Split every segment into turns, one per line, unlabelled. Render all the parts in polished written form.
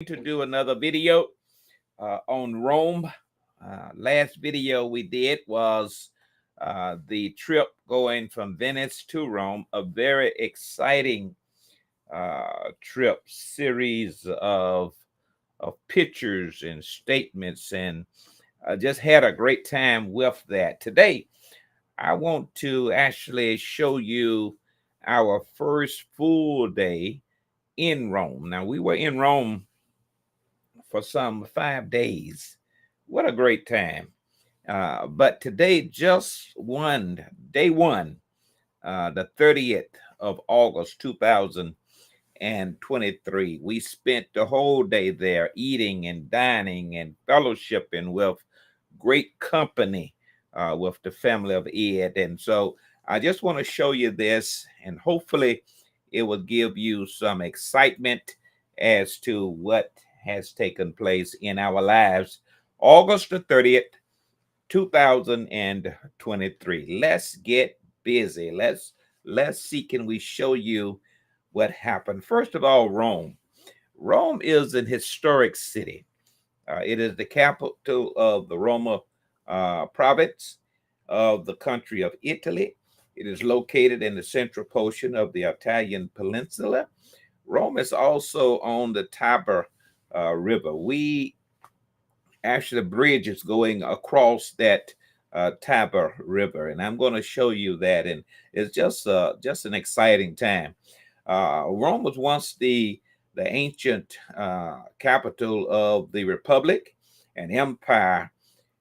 to do another video on Rome. Last video we did was the trip going from Venice to Rome, a very exciting trip series of pictures and statements, and I just had a great time with that. Today, I want to actually show you our first full day in Rome. Now, we were in Rome for some 5 days. What a great time. But today, just day one, the 30th of August, 2023. We spent the whole day there eating and dining and fellowshipping with great company with the family of Ed. And so I just want to show you this, and hopefully it will give you some excitement as to what has taken place in our lives. August the 30th, 2023. Let's get busy. Let's see, can we show you what happened? First of all, Rome. Rome is an historic city. It is the capital of the Roma province of the country of Italy. It is located in the central portion of the Italian peninsula. Rome is also on the Tiber River. We actually, the bridge is going across that Tiber River, and I'm going to show you that. And it's just an exciting time. Rome was once the ancient capital of the Republic, an empire,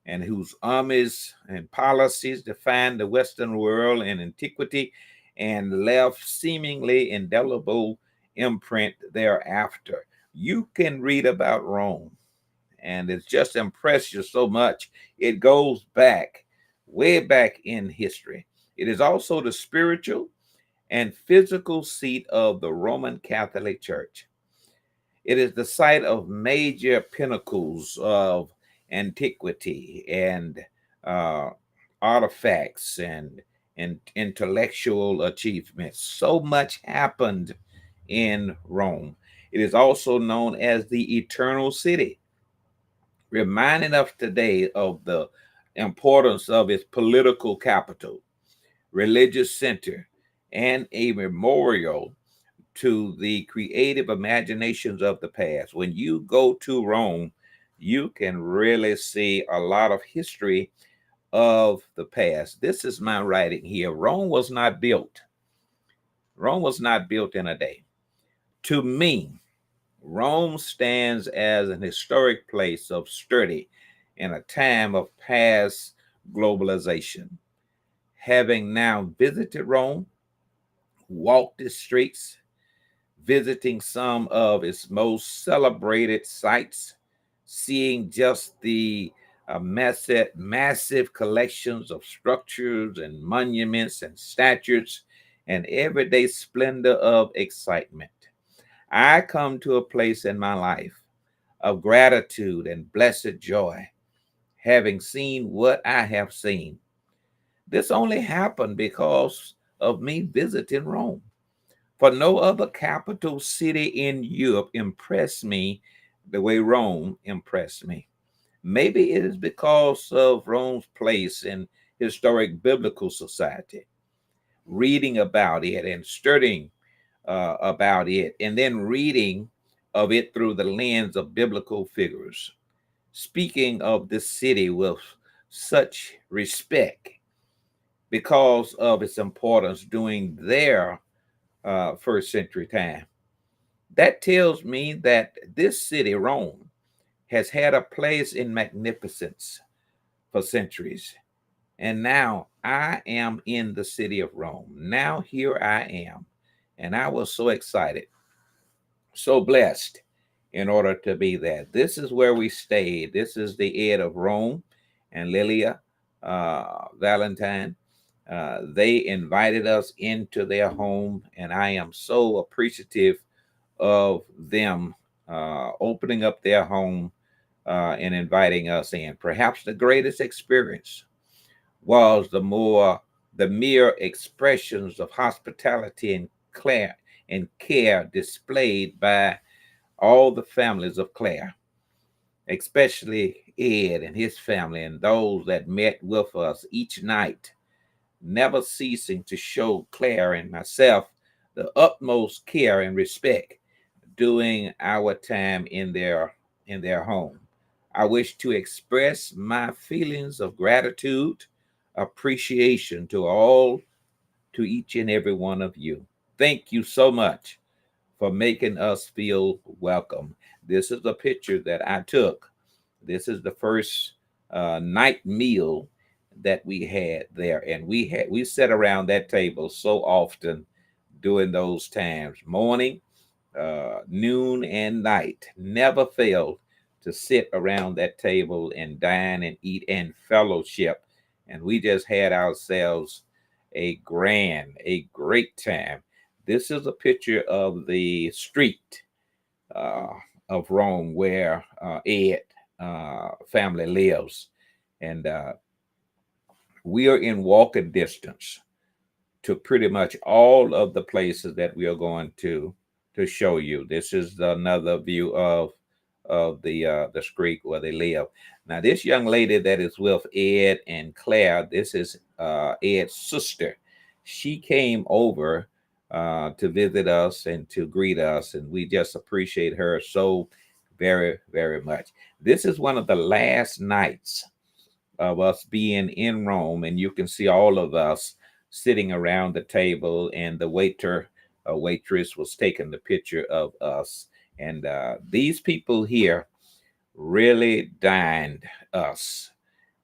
and whose armies and policies defined the Western world in antiquity and left seemingly indelible imprint thereafter. You can read about Rome, and it's just impressed you so much. It goes back, way back in history. It is also the spiritual and physical seat of the Roman Catholic Church. It is the site of major pinnacles of antiquity and uh, artifacts and intellectual achievements. So much happened in Rome. It is also known as the Eternal City, reminding us today of the importance of its political capital, religious center, and a memorial to the creative imaginations of the past. When you go to Rome, you can really see a lot of history of the past. This is my writing here. Rome was not built in a day. To me, Rome stands as an historic place of study in a time of past globalization. Having now visited Rome, walked its streets, visiting some of its most celebrated sites, seeing just the massive collections of structures and monuments and statues and everyday splendor of excitement. I come to a place in my life of gratitude and blessed joy, having seen what I have seen. This only happened because of me visiting Rome. For no other capital city in Europe impressed me the way Rome impressed me. Maybe it is because of Rome's place in historic biblical society, reading about it and studying about it, and then reading of it through the lens of biblical figures. Speaking of this city with such respect because of its importance during their first century time. That tells me that this city, Rome, has had a place in magnificence for centuries. And now I am in the city of Rome. Now here I am. And I was so excited, so blessed in order to be there. This is where we stayed. This is the Ed of Rome and Lilia Valentine. They invited us into their home, and I am so appreciative of them opening up their home and inviting us in. Perhaps the greatest experience was the mere expressions of hospitality and care displayed by all the families of Claire, especially Ed and his family and those that met with us each night, never ceasing to show Claire and myself the utmost care and respect during our time in their home. I wish to express my feelings of gratitude, appreciation to each and every one of you. Thank you so much for making us feel welcome. This is a picture that I took. This is the first night meal that we had there, and we sat around that table so often during those times, morning, noon, and night. Never failed to sit around that table and dine and eat and fellowship, and we just had ourselves a great time. This is a picture of the street uh, of Rome where Ed family lives, and we are in walking distance to pretty much all of the places that we are going to show you. This is another view of the street where they live. Now, this young lady that is with Ed and Claire, this is Ed's sister. She came over to visit us and to greet us, and we just appreciate her so very, very much. This is one of the last nights of us being in Rome, and you can see all of us sitting around the table, and the waiter or waitress was taking the picture of us. And these people here really dined us,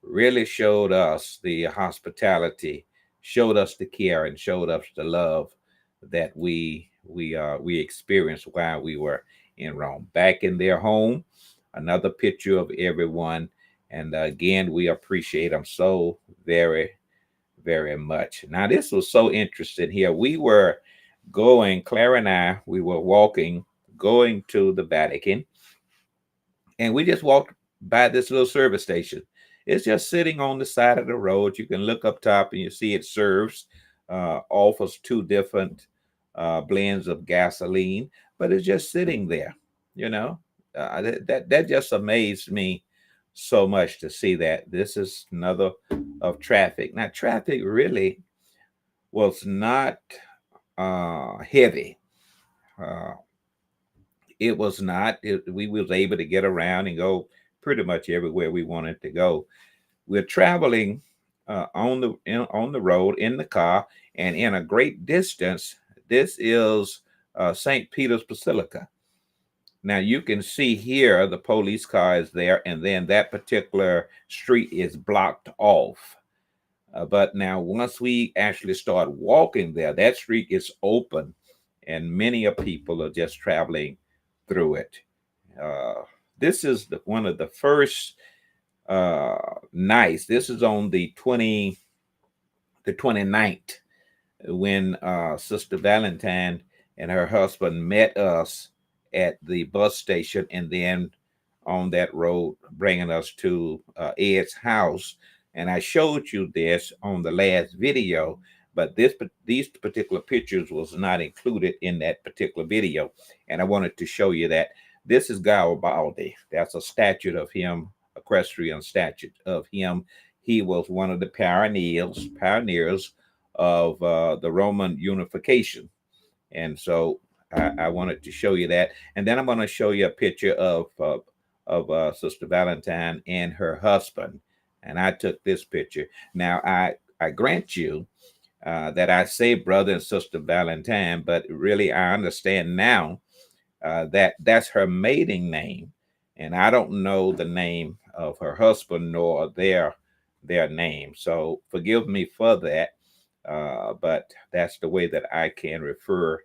really showed us the hospitality, showed us the care, and showed us the love that we experienced while we were in Rome. Back in their home, another picture of everyone, and again, we appreciate them so very, very much. Now, this was so interesting here. We were going, Clara and I, we were walking, going to the Vatican, and we just walked by this little service station. It's just sitting on the side of the road. You can look up top and you see it serves, offers two different blends of gasoline, but it's just sitting there. You know, that just amazed me so much to see that. This is another of traffic. Now, traffic really was not heavy. Uh, it was not. We was able to get around and go pretty much everywhere we wanted to go. We're traveling on the road in the car, and in a great distance. This is St. Peter's Basilica. Now you can see here the police car is there, and then that particular street is blocked off. But now, once we actually start walking there, that street is open, and many of people are just traveling through it. Uh, this is one of the first nights. This is on the 29th when Sister Valentine and her husband met us at the bus station, and then on that road, bringing us to Ed's house. And I showed you this on the last video, but these particular pictures was not included in that particular video, and I wanted to show you that. This is Garibaldi. That's a statue of him, equestrian statue of him. He was one of the pioneers of the Roman unification, and so I wanted to show you that. And then I'm going to show you a picture of Sister Valentine and her husband. And I took this picture. Now I grant you that I say brother and sister Valentine, but really I understand now that that's her maiden name, and I don't know the name of her husband nor their name. So forgive me for that, but that's the way that I can refer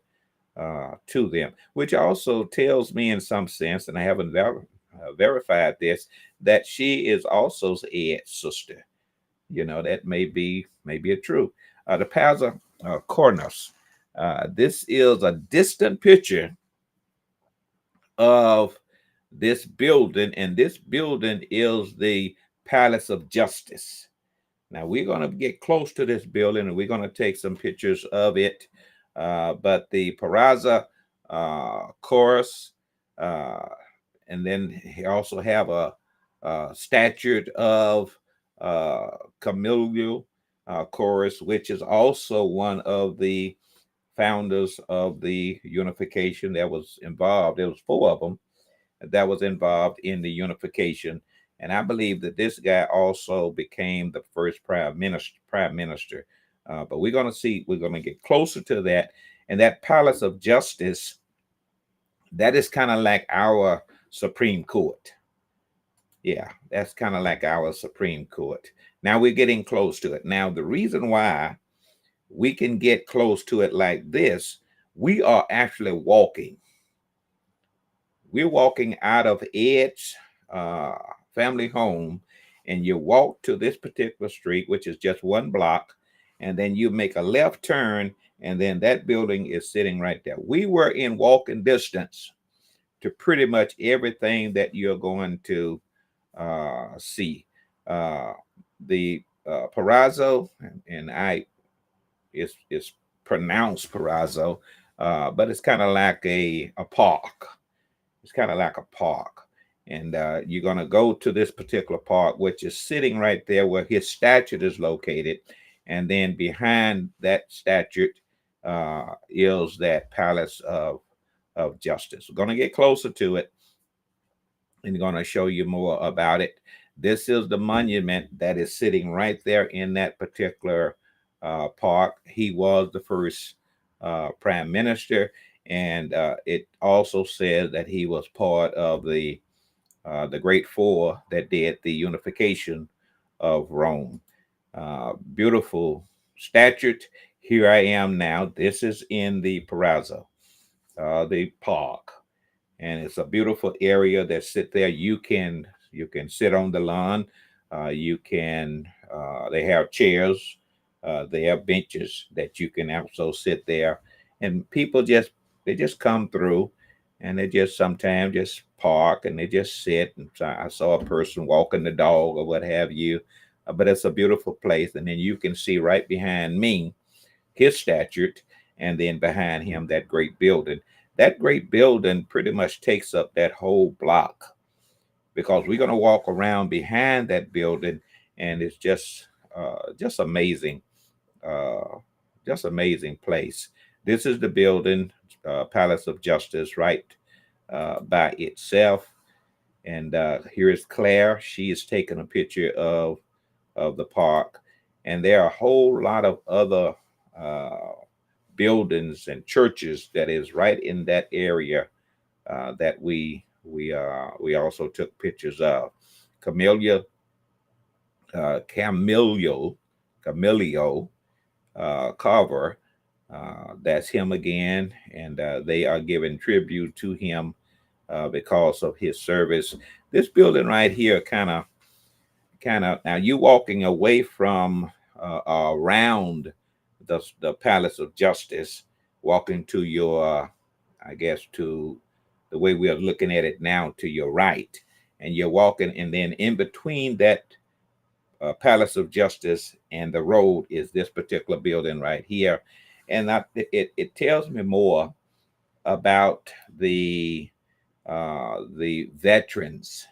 to them, which also tells me in some sense, and I haven't verified this, that she is also Ed's sister. You know, that may be a truth. The Piazza Cornus. This is a distant picture of this building, and this building is the Palace of Justice. Now we're going to get close to this building, and we're going to take some pictures of it. But the Piazza Chorus, Uh, and then he also have a statue of uh, Camilo Chorus, which is also one of the founders of the unification that was involved. There was four of them that was involved in the unification, and I believe that this guy also became the first prime minister. But we're going to see. We're going to get closer to that, and that Palace of Justice, that is kind of like our Supreme Court. Yeah, that's kind of like our Supreme Court. Now we're getting close to it. Now, the reason why we can get close to it like this, we are actually walking. We're walking out of Ed's uh, family home, and you walk to this particular street, which is just one block, and then you make a left turn, and then that building is sitting right there. We were in walking distance to pretty much everything that you're going to see. Uh, the Parazzo, and I, it's pronounced Parazzo, but it's kind of like a park. It's kind of like a park. And you're going to go to this particular park, which is sitting right there where his statue is located. And then behind that statue is that Palace of Justice. We're going to get closer to it and going to show you more about it. This is the monument that is sitting right there in that particular park. He was the first prime minister, and it also says that he was part of the Great Four that did the unification of Rome. Beautiful statue. Here I am now. This is in the Palazzo, the park, and it's a beautiful area that sit there. You can sit on the lawn. You can they have chairs. They have benches that you can also sit there, and people just come through, and they just sometimes just park and they just sit. And so I saw a person walking the dog or what have you, but it's a beautiful place. And then you can see right behind me his statue, and then behind him that great building. That great building pretty much takes up that whole block, because we're going to walk around behind that building, and it's just amazing, uh, just amazing place. This is the building, Palace of Justice, right by itself. And here is Claire. She is taking a picture of the park, and there are a whole lot of other uh, buildings and churches that is right in that area that we also took pictures of. Camellia, Camilio, Camilio Carver. That's him again, and they are giving tribute to him because of his service. This building right here, kind of. Now you walking away from around the Palace of Justice, walking to your, I guess, to the way we are looking at it now, to your right, and you're walking, and then in between that Palace of Justice and the road is this particular building right here, and it tells me more about the veterans.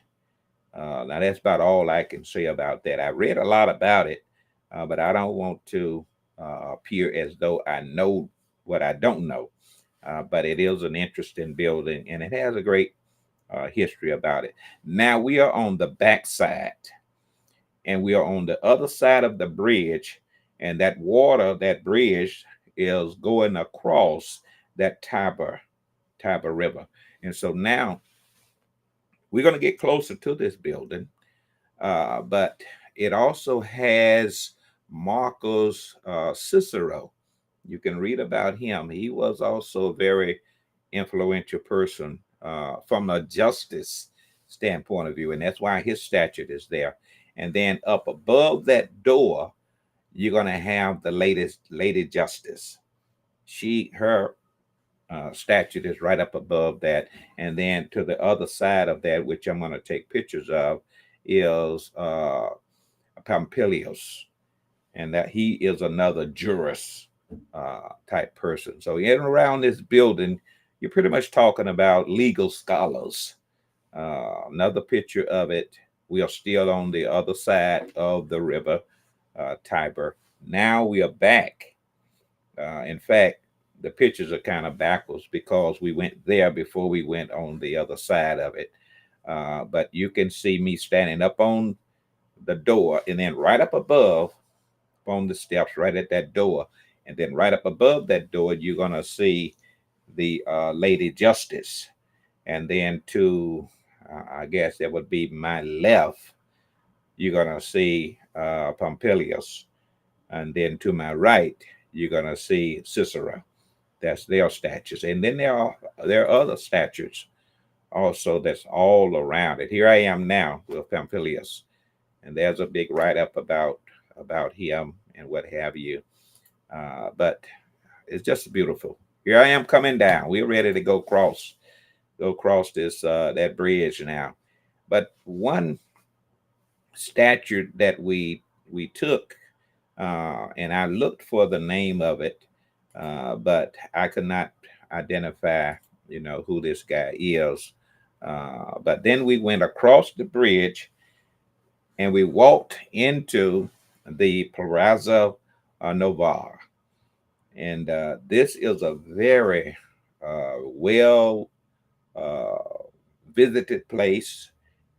Now that's about all I can say about that. I read a lot about it, but I don't want to appear as though I know what I don't know. But it is an interesting building, and it has a great history about it. Now we are on the back side, and we are on the other side of the bridge, and that water, that bridge, is going across that Tiber River. And so now we're going to get closer to this building, but it also has Marcus Cicero. You can read about him. He was also a very influential person from a justice standpoint of view, and that's why his statue is there. And then up above that door, you're going to have the latest Lady Justice. Her statue is right up above that. And then to the other side of that, which I'm going to take pictures of, is Pompilius, and that he is another jurist type person. So in and around this building, you're pretty much talking about legal scholars. Another picture of it. We are still on the other side of the river, Tiber. Now we are back. In fact, the pictures are kind of backwards because we went there before we went on the other side of it. But you can see me standing up on the door, and then right up above on the steps, right at that door, and then right up above that door, you're gonna see the Lady Justice, and then to I guess that would be my left, you're gonna see Pompilius, and then to my right, you're gonna see Cicero. That's their statues, and then there are other statues also that's all around it. Here I am now with Pompilius, and there's a big write up about him and what have you. But it's just beautiful. Here I am coming down. We're ready to go across this that bridge now. But one statue that we took, and I looked for the name of it, but I could not identify, who this guy is. But then we went across the bridge and we walked into the Plaza Novar. And this is a very well uh, visited place,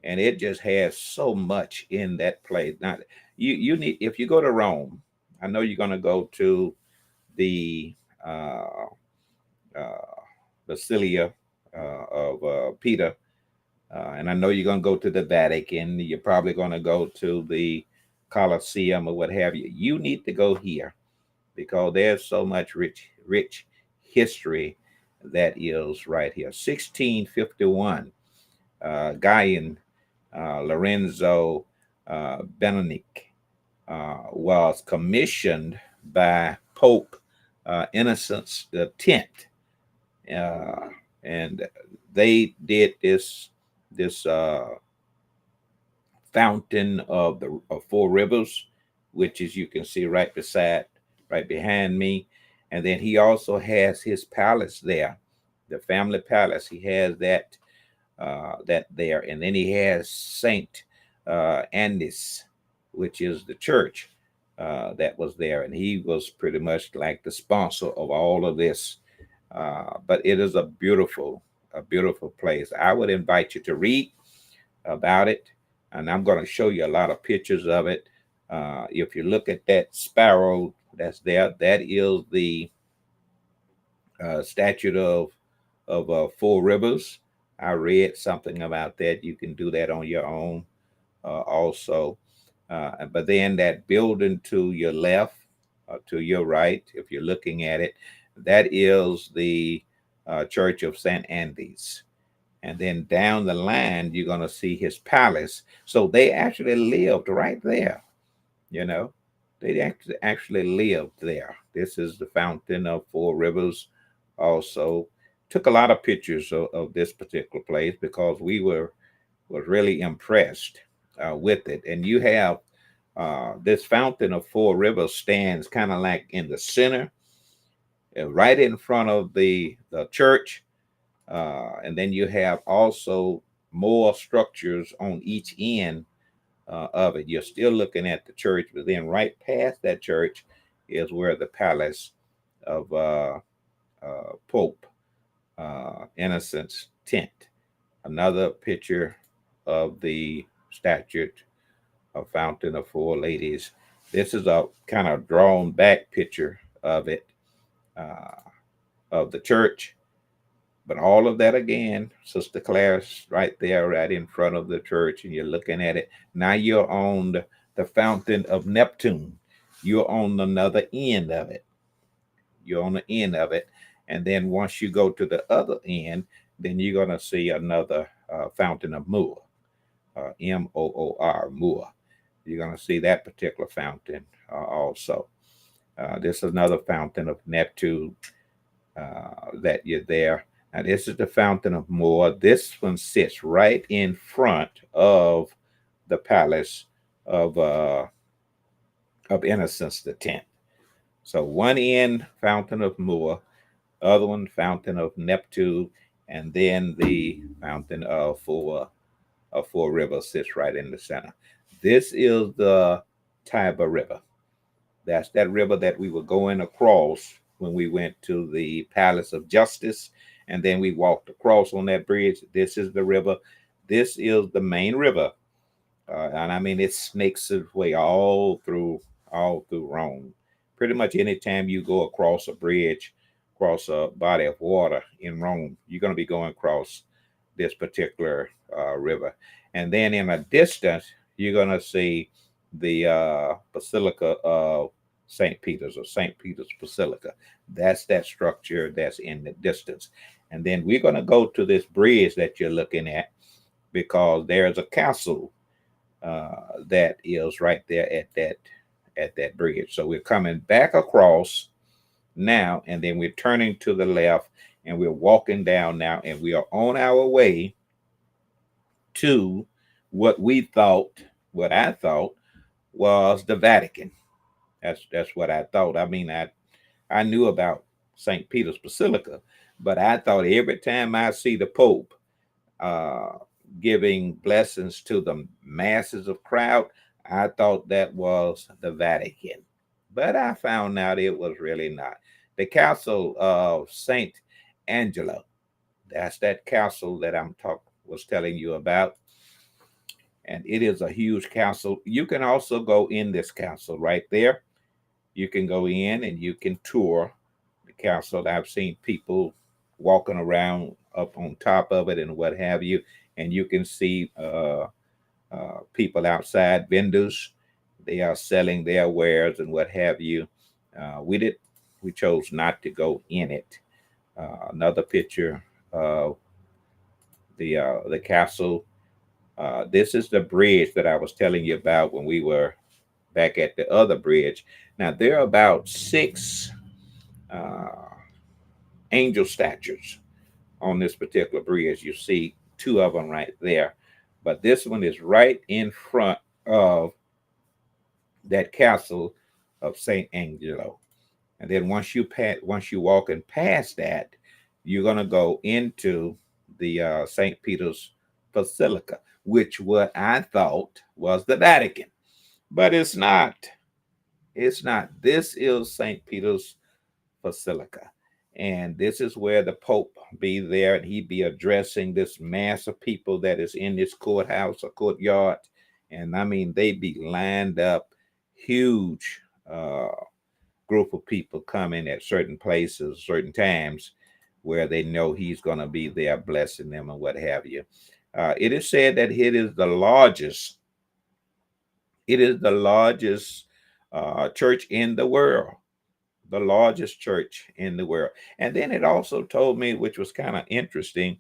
and it just has so much in that place. Now, you need, if you go to Rome, I know you're going to go to the uh, uh, Basilia of Peter, and I know you're going to go to the Vatican. You're probably going to go to the Colosseum or what have you. You need to go here because there's so much rich history that is right here. 1651, Gaian Lorenzo Benedict was commissioned by Pope Innocent the Tenth, and they did this fountain of the of four rivers, which is you can see right behind me, and then he also has his palace there, the family palace. He has that there, and then he has Saint Andis, which is the church that was there, and he was pretty much like the sponsor of all of this. But it is a beautiful place. I would invite you to read about it, and I'm going to show you a lot of pictures of it. If you look at that sparrow that's there, that is the statue of Four Rivers. I read something about that. You can do that on your own also. But then that building to your left, to your right, if you're looking at it, that is the Church of St. Andes. And then down the line, you're going to see his palace. So they actually lived right there, you know. They actually lived there. This is the Fountain of Four Rivers. Also, took a lot of pictures of this particular place because we was really impressed with it. And you have this Fountain of Four Rivers stands kind of like in the center, right in front of the church, and then you have also more structures on each end of it. You're still looking at the church, but then right past that church is where the palace of Pope Innocent's tent. Another picture of the statue of Fountain of Four Ladies. This is a kind of drawn back picture of it, uh, of the church. But all of that again, Sister Claire's right there, right in front of the church, and you're looking at it. Now you're on the Fountain of Neptune. You're on another end of it. You're on the end of it. And then once you go to the other end, then you're going to see another Fountain of Moor, Moor, Moor. You're going to see that particular fountain also. This is another Fountain of Neptune that you're there. Now, this is the Fountain of Moor. This one sits right in front of the palace of Innocence the Tenth. So one end, Fountain of Moor. Other one, Fountain of Neptune, and then the Fountain of Four Rivers sits right in the center. This is the Tiber River. That's that river that we were going across when we went to the Palace of Justice, and then we walked across on that bridge. This is the river. This is the main river, and I mean it snakes its way all through Rome. Pretty much anytime you go across a bridge, across a body of water in Rome, you're going to be going across this particular river. And then in a distance, you're going to see the Basilica of St. Peter's or St. Peter's Basilica. That's that structure that's in the distance. And then we're going to go to this bridge that you're looking at because there's a castle that is right there at that bridge. So we're coming back across now, and then we're turning to the left, and we're walking down now, and we are on our way to what we thought, what I thought was the Vatican. That's what I thought. I mean, I knew about St. Peter's Basilica, but I thought every time I see the Pope uh, giving blessings to the masses of crowd, I thought that was the Vatican. But I found out it was really not. The Castle of Saint Angelo. That's that castle that was telling you about. And it is a huge castle. You can also go in this castle right there. You can go in and you can tour the castle. I've seen people walking around up on top of it and what have you. And you can see people outside, vendors. They are selling their wares and what have you. We chose not to go in it. Another picture of the castle. This is the bridge that I was telling you about when we were back at the other bridge. Now there are about six uh, angel statues on this particular bridge. You see two of them right there, but this one is right in front of that castle of Saint Angelo. And then once you walking past that, you're gonna go into the Saint Peter's Basilica, which what I thought was the Vatican, but it's not. It's not. This is Saint Peter's Basilica, and this is where the Pope be there, and he be addressing this mass of people that is in this courthouse or courtyard, and I mean they be lined up, huge group of people coming at certain places, certain times, where they know he's going to be there blessing them and what have you. It is said that it is the largest. It is the largest church in the world, the largest church in the world. And then it also told me, which was kind of interesting,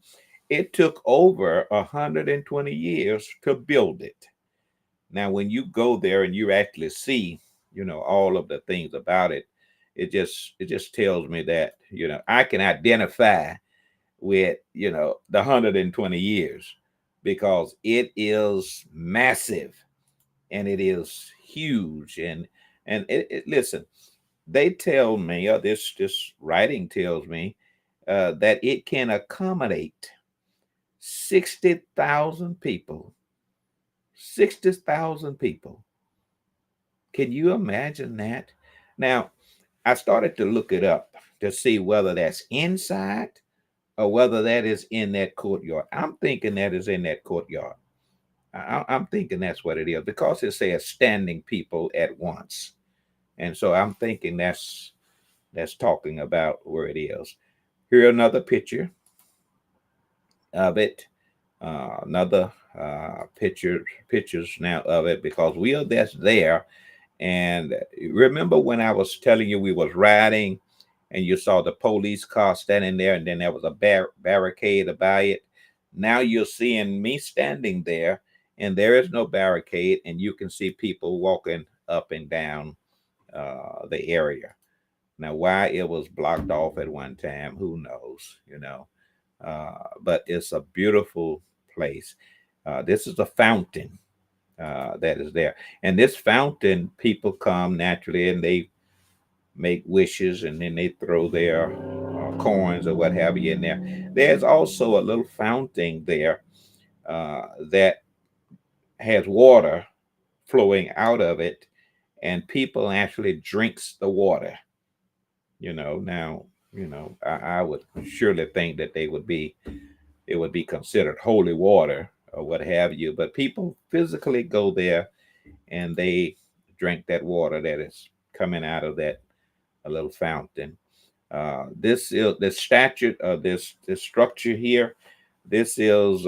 it took over 120 years to build it. Now, when you go there and you actually see, all of the things about it, it just tells me that, I can identify with, the 120 years because it is massive and it is huge. And listen, they tell me, or this writing tells me, that it can accommodate 60,000 people. 60,000 people. Can you imagine that? Now, I started to look it up to see whether that's inside or whether that is in that courtyard. I'm thinking that is in that courtyard. I'm thinking that's what it is because it says standing people at once. And so I'm thinking that's talking about where it is. Here another picture of it. Another pictures now of it because we are that's there. And remember when I was telling you we was riding and you saw the police car standing there and then there was a barricade about it. Now you're seeing me standing there and there is no barricade and you can see people walking up and down the area. Now, why it was blocked off at one time, who knows. But it's a beautiful place. This is a fountain that is there. And this fountain, people come naturally and they make wishes and then they throw their coins or what have you in there. There's also a little fountain there that has water flowing out of it, and people actually drinks the water. Now, I would surely think that it would be considered holy water or what have you, but people physically go there and they drink that water that is coming out of that a little fountain. This is the statue of this structure here. This is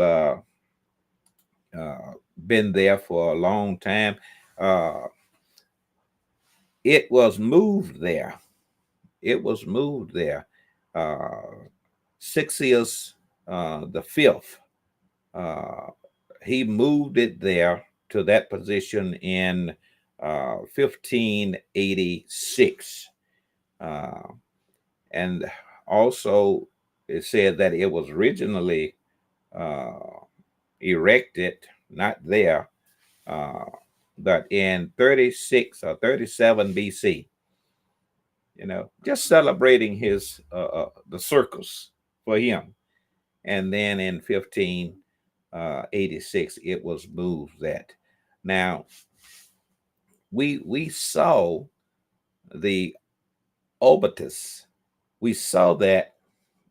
been there for a long time. Uh, it was moved there. It was moved there. Uh, Sixius the fifth. Uh, he moved it there to that position in 1586. Uh, and also, it said that it was originally uh, erected, not there, uh, but in 36 or 37 BC. Just celebrating his the circus for him. And then in 1586, it was moved that. Now, we saw the obelisk. We saw that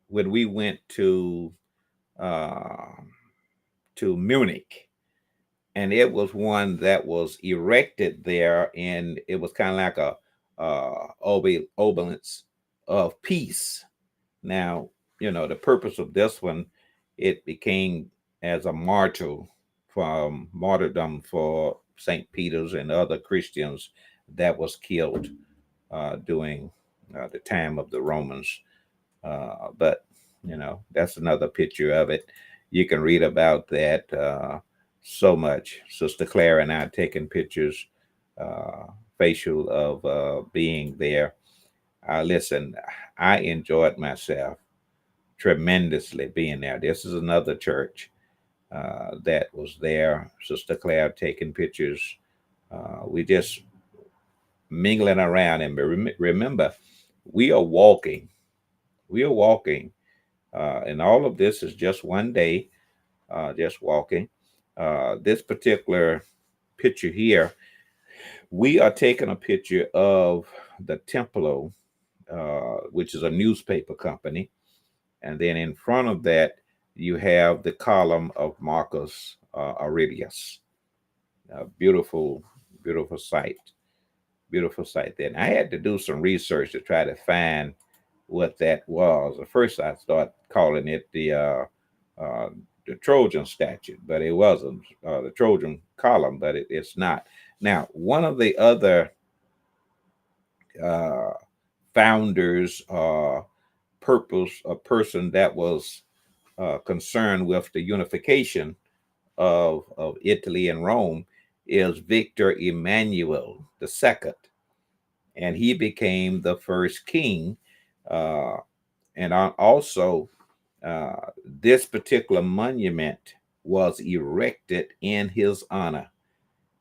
when we went uh, to Munich, and it was one that was erected there, and it was kind of like a obelisk of peace. Now, the purpose of this one, it became as a martyrdom for St. Peter's and other Christians that was killed during the time of the Romans. But that's another picture of it. You can read about that so much. Sister Clara and I taking pictures, uh, facial of being there. Listen, I enjoyed myself tremendously being there. This is another church that was there. Sister Claire taking pictures. We just mingling around, and remember, we are walking. We are walking, and all of this is just one day, just walking. This particular picture here, we are taking a picture of the Templo, which is a newspaper company. And then in front of that, you have the column of Marcus Aurelius. Beautiful, beautiful sight. Beautiful sight there. And I had to do some research to try to find what that was. At first, I started calling it uh, the Trojan statue, but it wasn't the Trojan column, but it's not. Now, one of the other uh, founders, purpose, a person that was concerned with the unification of Italy and Rome is Victor Emmanuel II. And he became the first king. Uh, and also, uh, this particular monument was erected in his honor.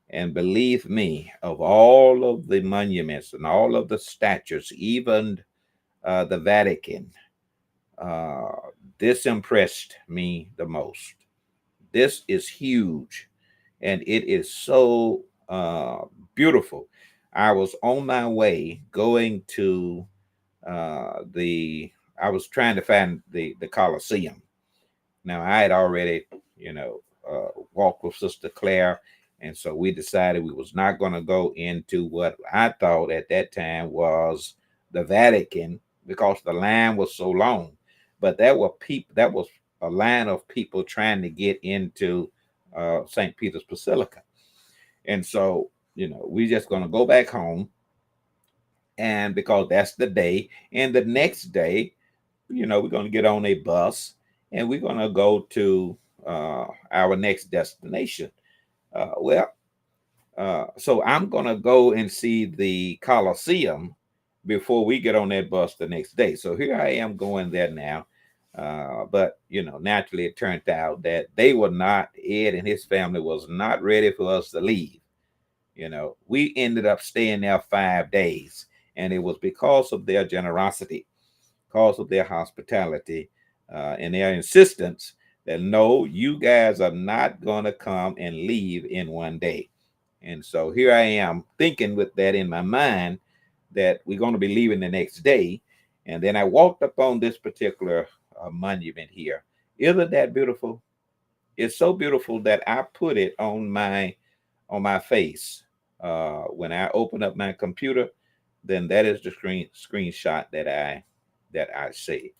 And believe me, of all of the monuments and all of the statues, even the Vatican, uh, this impressed me the most. This is huge, and it is so beautiful. I was on my way going to the. I was trying to find the Colosseum. Now I had already, walked with Sister Claire, and so we decided we was not going to go into what I thought at that time was the Vatican because the line was so long. But there were people. That was a line of people trying to get into St. Peter's Basilica, and so we just going to go back home, and because that's the day, and the next day, we're going to get on a bus and we're going to go to our next destination. So I'm going to go and see the Coliseum before we get on that bus the next day. So here I am going there now. But, naturally it turned out that they were not, Ed and his family was not ready for us to leave. We ended up staying there 5 days, and it was because of their generosity. because of their hospitality and their insistence that no, you guys are not going to come and leave in one day. And so here I am thinking with that in my mind that we're going to be leaving the next day. And then I walked up on this particular monument here. Isn't that beautiful? It's so beautiful that I put it on my face. When I open up my computer, then that is the screenshot that I see.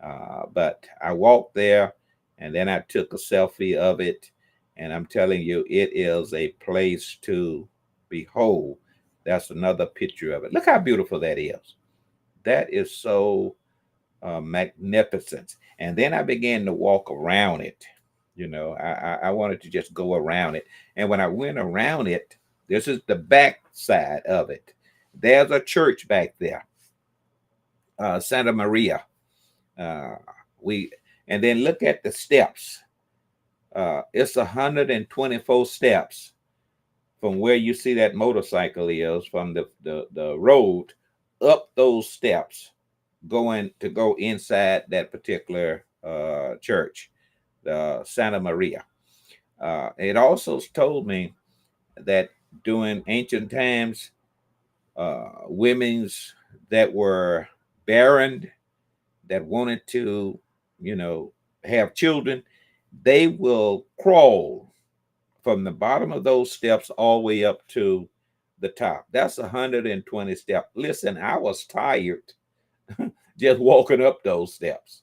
But I walked there and then I took a selfie of it. And I'm telling you, it is a place to behold. That's another picture of it. Look how beautiful that is. That is so magnificent. And then I began to walk around it. I wanted to just go around it. And when I went around it, this is the back side of it. There's a church back there, Santa Maria. Uh, we and then look at the steps. It's 124 steps from where you see that motorcycle is from the road up those steps going to go inside that particular church, the Santa Maria. It also told me that during ancient times, women's that were barren, that wanted to, you know, have children, they will crawl from the bottom of those steps all the way up to the top. That's 120 steps. Listen, I was tired just walking up those steps,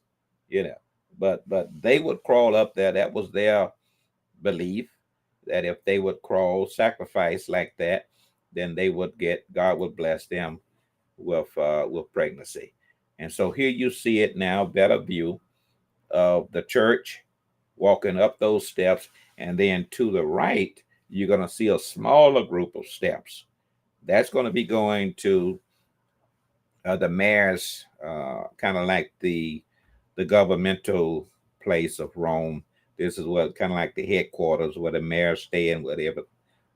you know. But they would crawl up there. That was their belief that if they would crawl, sacrifice like that, then they would get God would bless them with pregnancy. And so here you see it now, better view of the church walking up those steps, and then to the right you're going to see a smaller group of steps. That's going to be going to the mayor's, kind of like the governmental place of Rome. This is what kind of like the headquarters where the mayor stay and whatever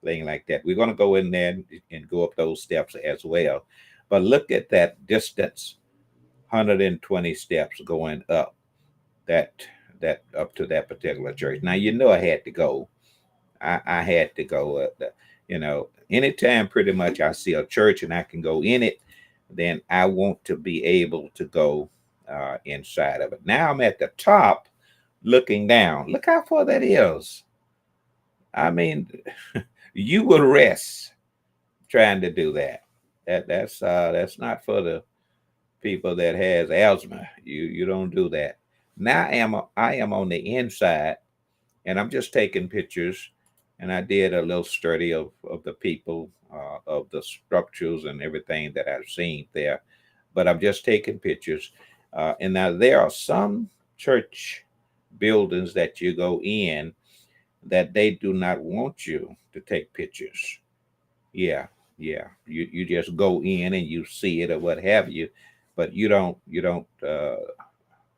thing like that. We're going to go in there and go up those steps as well. But look at that distance, 120 steps going up that that up to that particular church. Now you know I had to go. I had to go. Anytime pretty much I see a church and I can go in it, then I want to be able to go inside of it. Now I'm at the top looking down. Look how far that is. I mean, you would rest trying to do that. That's not for the people that has asthma. You don't do that. Now I am on the inside, and I'm just taking pictures. And I did a little study of the people, of the structures and everything that I've seen there. But I'm just taking pictures. And now there are some church buildings that you go in that they do not want you to take pictures. Yeah, yeah. You just go in and you see it or what have you, but you don't.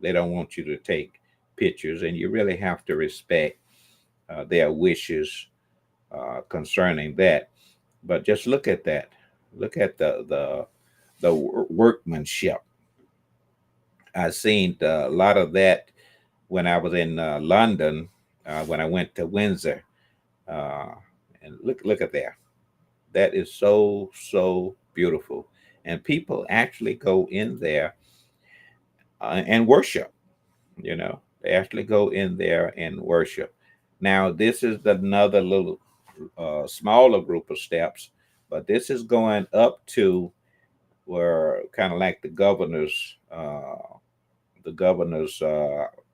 They don't want you to take pictures, and you really have to respect their wishes concerning that. But just look at that. Look at the workmanship. I seen a lot of that when I was in London, when I went to Windsor. Uh, and look at there. That is so beautiful. And people actually go in there and worship. They actually go in there and worship. Now this is another little smaller group of steps, but this is going up to where kind of like the governor's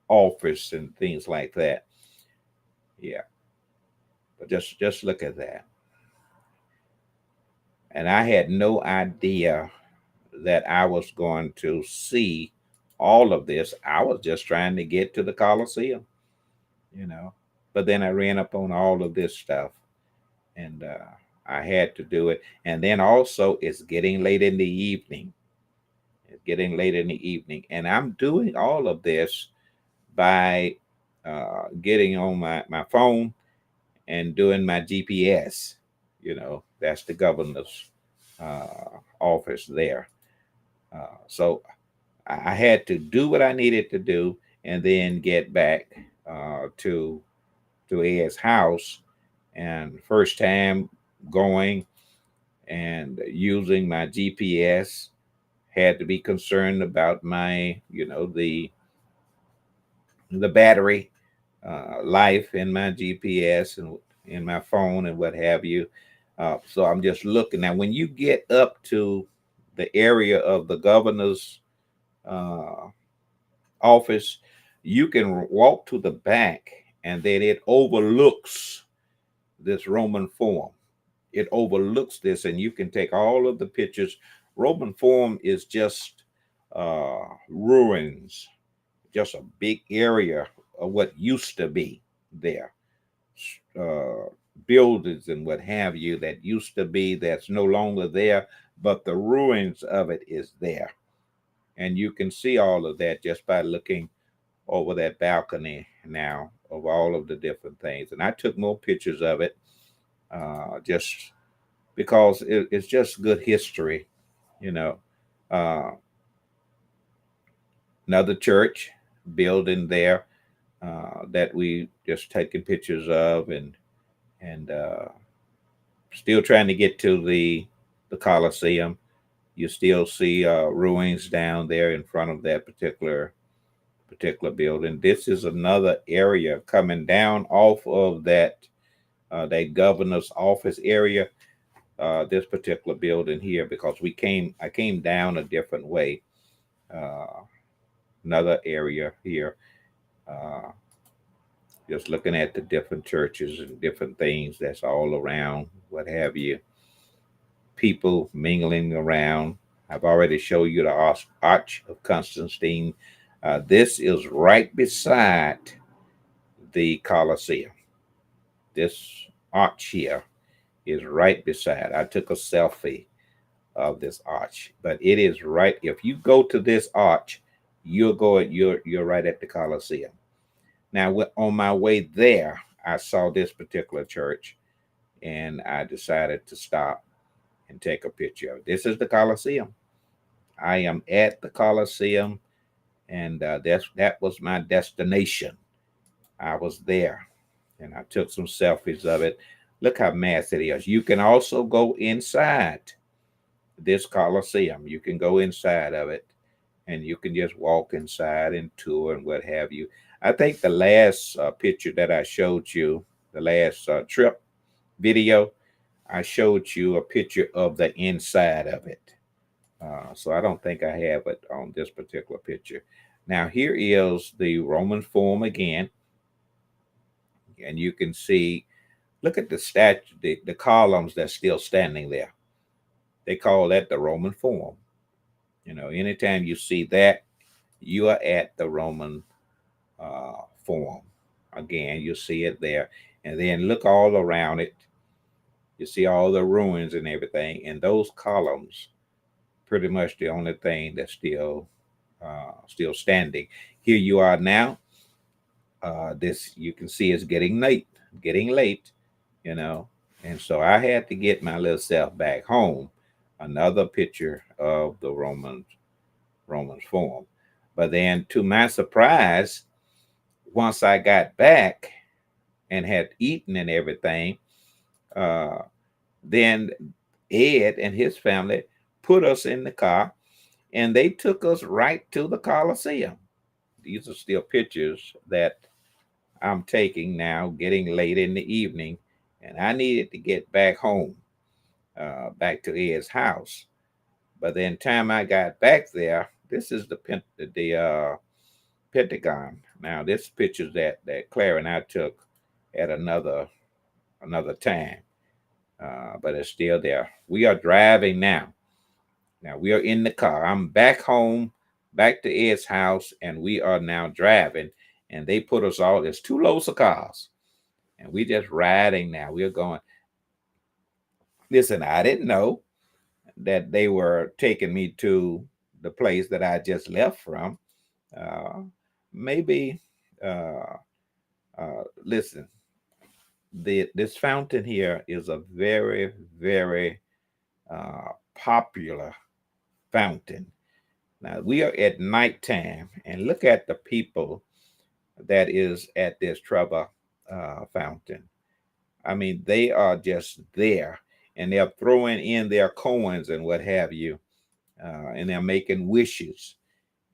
office and things like that. Yeah, but just look at that. And I had no idea that I was going to see all of this. I was just trying to get to the Coliseum, you know. But then I ran up on all of this stuff, and I had to do it. And then also, it's getting late in the evening. It's getting late in the evening, and I'm doing all of this by getting on my phone and doing my GPS. That's the governor's office there. So I had to do what I needed to do and then get back to Ed's house. And first time going and using my GPS, had to be concerned about my, the battery life in my GPS and in my phone and what have you. So I'm just looking now. When you get up to the area of the governor's uh, office, you can walk to the back, and then it overlooks this Roman Forum. It overlooks this, and you can take all of the pictures. Roman Forum is just ruins, just a big area of what used to be there. Uh, Buildings and what have you that used to be that's no longer there, but the ruins of it is there. And you can see all of that just by looking over that balcony now of all of the different things. And I took more pictures of it just because it's just good history, you know. Uh, Another church building there that we just taking pictures of, and still trying to get to the Coliseum. You still see ruins down there in front of that particular building. This is another area coming down off of that governor's office area. This particular building here, because I came down a different way. Uh, Another area here. Uh, just looking at the different churches and different things that's all around, what have you. People mingling around. I've already showed you the Arch of Constantine. This is right beside the Colosseum. This arch here is right beside. I took a selfie of this arch, but it is right. If you go to this arch, you're right at the Colosseum. Now, on my way there, I saw this particular church, and I decided to stop and take a picture of it. This is the Colosseum. I am at the Colosseum, and that was my destination. I was there, and I took some selfies of it. Look how massive it is. You can also go inside this Colosseum. You can go inside of it, and you can just walk inside and tour and what have you. I think the last picture that I showed you, the last trip video, I showed you a picture of the inside of it. So I don't think I have it on this particular picture. Now here is the Roman Forum again, and you can see. Look at the statue, the columns that's still standing there. They call that the Roman Forum. Anytime you see that, you are at the Roman Forum. Again, you see it there. And then look all around it. You see all the ruins and everything. And those columns, pretty much the only thing that's still standing. Here you are now. This you can see is getting late, you know. And so I had to get my little self back home. Another picture of the Romans Forum. But then, to my surprise, once I got back and had eaten and everything, uh, then Ed and his family put us in the car, and they took us right to the Coliseum. These are still pictures that I'm taking now, getting late in the evening, and I needed to get back home, back to Ed's house. But then, time I got back there, this is the Pentagon. Now, this picture that Claire and I took at another time, but it's still there. We are driving now. Now we are in the car. I'm back home, back to Ed's house, and we are now driving. And they put us all. There's two loads of cars, and we just riding now. We're going. Listen, I didn't know that they were taking me to the place that I just left from. Uh, Maybe. Listen, this fountain here is a very, very popular fountain. Now we are at nighttime, and look at the people that is at this Trevor fountain. I mean, they are just there, and they're throwing in their coins and what have you, and they're making wishes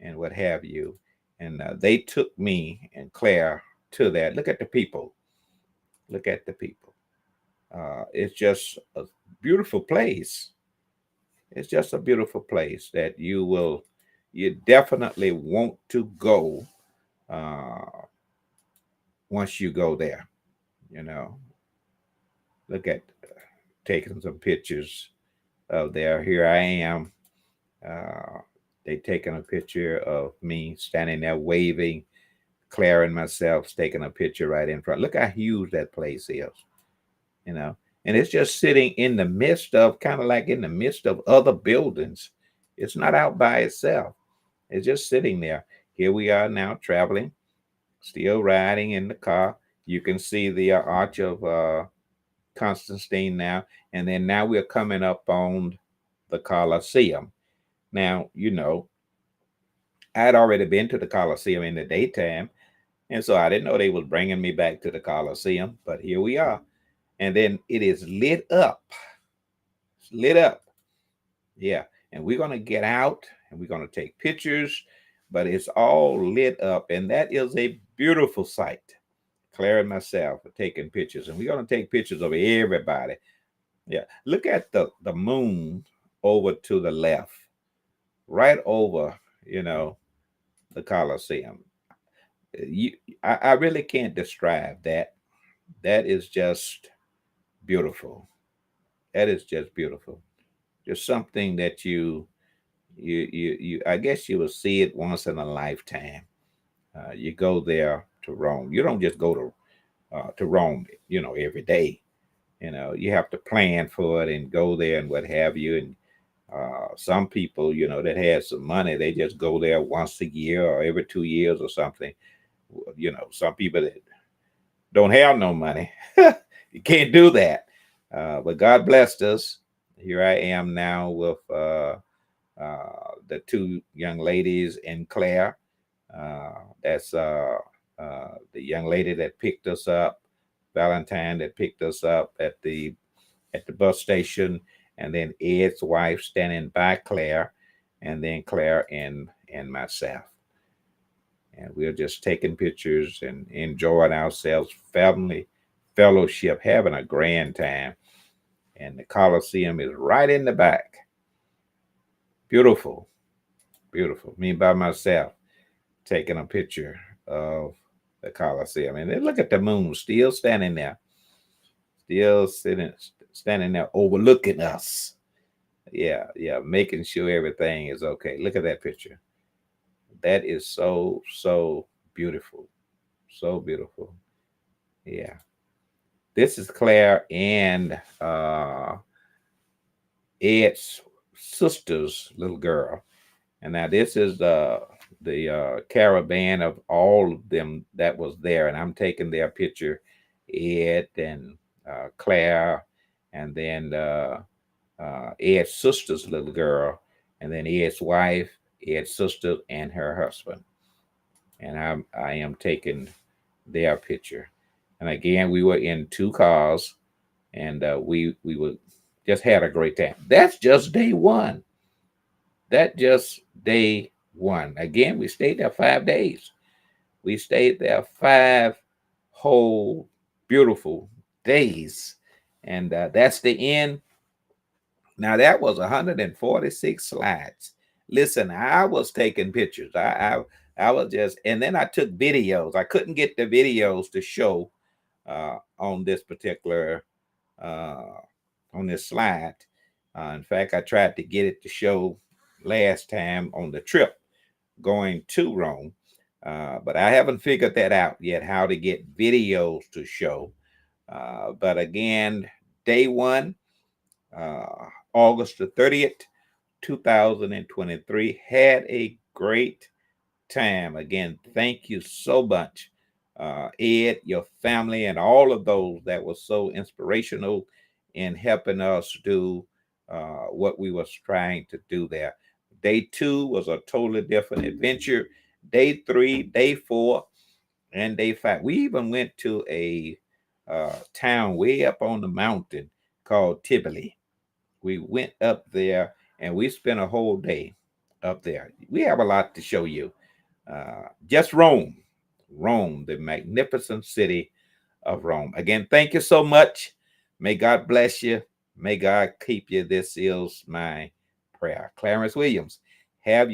and what have you. And they took me and Claire to that. Look at the people. Look at the people. It's just a beautiful place. It's just a beautiful place that you definitely want to go uh, once you go there. You know, look at taking some pictures of there. Here I am. Uh, they taking a picture of me standing there waving. Claire and myself taking a picture right in front. Look how huge that place is. You know, and it's just sitting in the midst of, kind of like in the midst of other buildings. It's not out by itself. It's just sitting there. Here we are now traveling, still riding in the car. You can see the Arch of Constantine now. And then now we're coming up on the Colosseum. Now, I'd already been to the Colosseum in the daytime. And so I didn't know they was bringing me back to the Colosseum. But here we are. And then it is lit up. It's lit up. Yeah. And we're going to get out and we're going to take pictures, but it's all lit up. And that is a beautiful sight. Claire and myself are taking pictures, and we're going to take pictures of everybody. Yeah. Look at the moon over to the left, right over, you know, the Colosseum. You, I really can't describe that. That is just beautiful. That is just beautiful. Just something that you I guess you will see it once in a lifetime. You go there to Rome. You don't just go to Rome, every day. You have to plan for it and go there and what have you. And some people, that has some money, they just go there once a year or every 2 years or something. Some people that don't have no money, you can't do that. But God blessed us. Here I am now with the two young ladies and Claire. That's the young lady that picked us up, Valentine, that picked us up at the bus station, and then Ed's wife standing by Claire, and then Claire and myself. And we're just taking pictures and enjoying ourselves, family fellowship, having a grand time. And the Coliseum is right in the back. Beautiful, beautiful. Me by myself taking a picture of the Coliseum. And then look at the moon still standing there, still standing there overlooking us. Yeah, yeah, making sure everything is okay. Look at that picture. That is so, so beautiful. So beautiful. Yeah. This is Claire and Ed's sister's little girl. And now this is the caravan of all of them that was there, and I'm taking their picture, Ed and Claire, and then Ed's sister's little girl, and then Ed's wife, Ed's sister, and her husband. And I am taking their picture. And again, we were in two cars, and we were just had a great time. That's just day one. That just day one. Again, we stayed there 5 days. We stayed there 5 whole beautiful days. And that's the end. Now, that was 146 slides. Listen, I was taking pictures. I was just, and then I took videos. I couldn't get the videos to show on this particular, uh, on this slide. In fact, I tried to get it to show last time on the trip going to Rome. But I haven't figured that out yet, how to get videos to show. But again, day one, August the 30th, 2023, had a great time. Again, thank you so much, Ed, your family, and all of those that were so inspirational in helping us do what we was trying to do there. Day 2 was a totally different adventure. Day 3, day 4, and day 5. We even went to a town way up on the mountain called Tivoli. We went up there and we spent a whole day up there. We have a lot to show you. Just Rome, Rome, the magnificent city of Rome. Again, thank you so much. May God bless you. May God keep you. This is my prayer. Clarence Williams, have